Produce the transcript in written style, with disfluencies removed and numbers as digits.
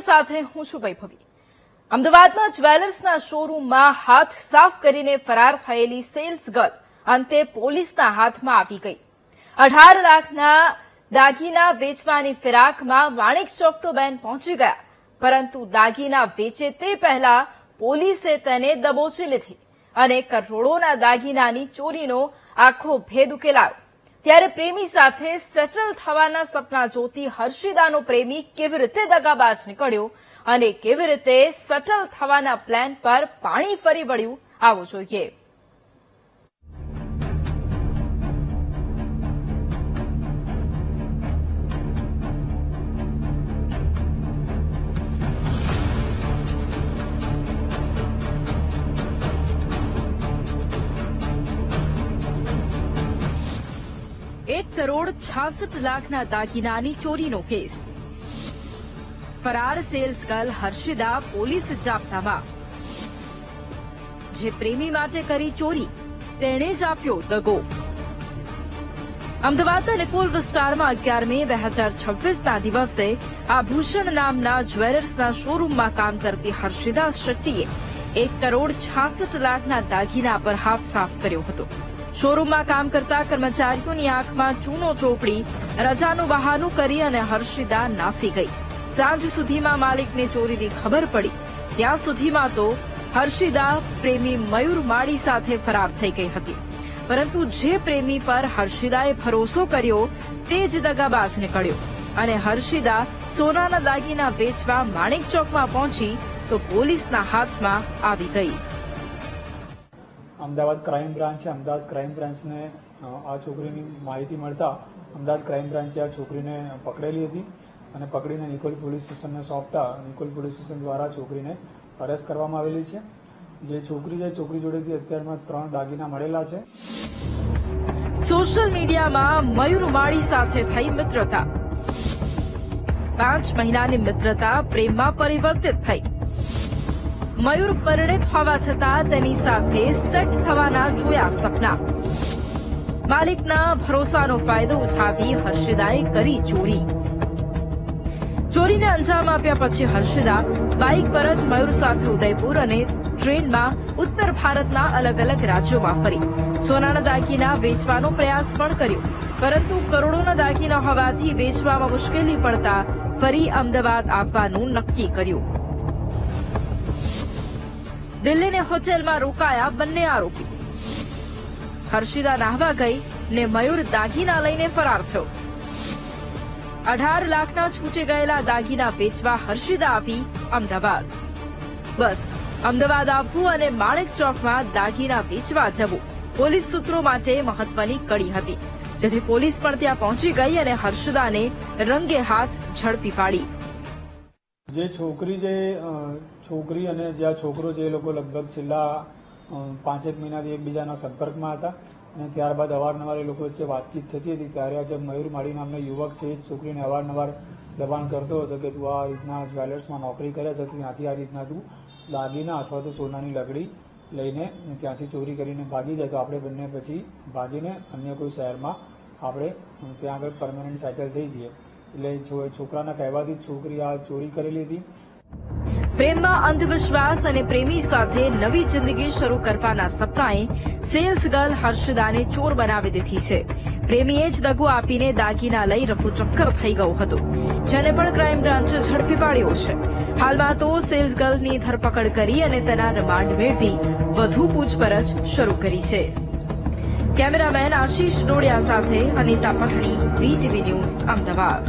સાથે હું છું વૈભવી। અમદાવાદમાં જ્વેલર્સના શોરૂમમાં હાથ સાફ કરીને ફરાર થયેલી સેલ્સ ગર્લ અંતે પોલીસના હાથમાં આવી ગઈ। 18 લાખના દાગીના વેચવાની ફિરાકમાં વાણિક ચોક તો બેન પહોંચી ગયા, પરંતુ દાગીના વેચે તે પહેલા પોલીસે તેને દબોચી લીધી અને કરોડોના દાગીનાની ચોરીનો આખો ભેદ ઉકેલાયો। ત્યારે પ્રેમી સાથે સેટલ થવાના સપના જોતી હર્ષિદાનો પ્રેમી કેવી રીતે દગાબાજ નીકળ્યો અને કેવી રીતે સેટલ થવાના પ્લાન પર પાણી ફરી વળ્યું, આવો જોઈએ। ₹1.66 લાખના દાગીનાની ચોરીનો કેસ। ફરાર સેલ્સ ગર્લ હર્ષિદા પોલીસ જાપ્તામાં। જે પ્રેમી માટે કરી ચોરી તેણે જ આપ્યો દગો। અમદાવાદના નિકોલ વિસ્તારમાં 11 મે 2026ના દિવસે આભૂષણ નામના જ્વેલર્સના શોરૂમમાં કામ કરતી હર્ષિદા શેટ્ટીએ ₹1.66 લાખના દાગીના પર હાથ સાફ કર્યો હતો। શોરૂમમાં કામ કરતા કર્મચારીઓની આંખમાં ચૂનો ચોપડી રજાનું બહાનું કરી અને હર્ષિદા નાસી ગઈ। સાંજ સુધીમાં માલિકને ચોરીની ખબર પડી, ત્યાં સુધીમાં તો હર્ષિદા પ્રેમી મયુર માળી સાથે ફરાર થઈ ગઈ હતી। પરંતુ જે પ્રેમી પર હર્ષિદાએ ભરોસો કર્યો તે જ દગાબાજ નીકળ્યો અને હર્ષિદા સોનાના દાગીના વેચવા માણિક ચોકમાં પહોંચી તો પોલીસના હાથમાં આવી ગઈ। અમદાવાદ ક્રાઇમ બ્રાન્ચ છે। અમદાવાદ ક્રાઇમ બ્રાન્ચને આ છોકરીની માહિતી મળતા અમદાવાદ ક્રાઇમ બ્રાન્ચે આ છોકરીને પકડેલી હતી અને પકડીને નિકોલ પોલીસ સ્ટેશનને સોંપતા નિકોલ પોલીસ સ્ટેશન દ્વારા છોકરીને અરેસ્ટ કરવામાં આવેલી છે। જે છોકરી છે છોકરી જોડેથી અત્યારમાં 3 દાગીના મળેલા છે। સોશિયલ મીડિયામાં મયુર માળી સાથે થઈ મિત્રતા। 5 મહિનાની મિત્રતા પ્રેમમાં પરિવર્તિત થઈ। મયુર પરિણિત હોવા છતાં તેની સાથે સેટ થવાના જોયા સપના। માલિકના ભરોસાનો ફાયદો ઉઠાવી હર્ષિદાએ કરી ચોરી। ચોરીને અંજામ આપ્યા પછી હર્ષિદા બાઇક પર જ મયુર સાથે ઉદયપુર અને ટ્રેનમાં ઉત્તર ભારતના અલગ અલગ રાજ્યોમાં ફરી સોનાના દાગીના વેચવાનો પ્રયાસ પણ કર્યો, પરંતુ કરોડોના દાગીના હોવાથી વેચવામાં મુશ્કેલી પડતા ફરી અમદાવાદ આવવાનું નક્કી કર્યું। દિલ્હીની હોટેલમાં રોકાયા બંને આરોપી। હર્ષિદા નાહવા ગઈ ને મયુર દાગીના લઈને ફરાર થયો। 18 લાખના છૂટી ગયેલા દાગીના વેચવા હર્ષિદા આવી અમદાવાદ। બસ અમદાવાદ આવવું અને માણિક ચોકમાં દાગીના વેચવા જવું પોલીસ સૂત્રો માટે મહત્વની કડી હતી, જેથી પોલીસ પણ ત્યાં પહોંચી ગઈ અને હર્ષિદાને રંગે હાથ ઝડપી પાડી। જે છોકરી અને જે આ છોકરો જે લોકો લગભગ છેલ્લા 5-1 મહિનાથી એકબીજાના સંપર્કમાં હતા અને ત્યારબાદ અવારનવાર એ લોકો વચ્ચે વાતચીત થતી હતી। ત્યારે આજે મયુર માળી નામનો યુવક છે એ છોકરીને અવારનવાર દબાણ કરતો હતો કે તું આ રીતના જ્વેલર્સમાં નોકરી કરે છે, ત્યાંથી આ રીતના તું દાગીના અથવા તો સોનાની લકડી લઈને ત્યાંથી ચોરી કરીને ભાગી જાય તો આપણે બંને પછી ભાગીને અન્ય કોઈ શહેરમાં આપણે ત્યાં આગળ પરમેનન્ટ સેટલ થઈ જઈએ। એટલે છોકરાના કહેવાથી છોકરી આ ચોરી કરેલી હતી। પ્રેમમાં અંધવિશ્વાસ અને પ્રેમી સાથે નવી જિંદગી શરૂ કરવાના સપનાએ સેલ્સ ગર્લ હર્ષિદાને ચોર બનાવી દીધી છે। પ્રેમીએ જ દગો આપીને દાગીના લઈ રફુચક્કર થઈ ગયો હતો, જેને પણ ક્રાઇમ બ્રાન્ચે ઝડપી પાડ્યો છે। હાલમાં તો સેલ્સ ગર્લની ધરપકડ કરી અને તેના રિમાન્ડ મેળવી વધુ પૂછપરછ શરૂ કરી છે। કેમેરામેન આશીષ ડોડિયા સાથે અનિતા પટણી, VTV ન્યૂઝ, અમદાવાદ।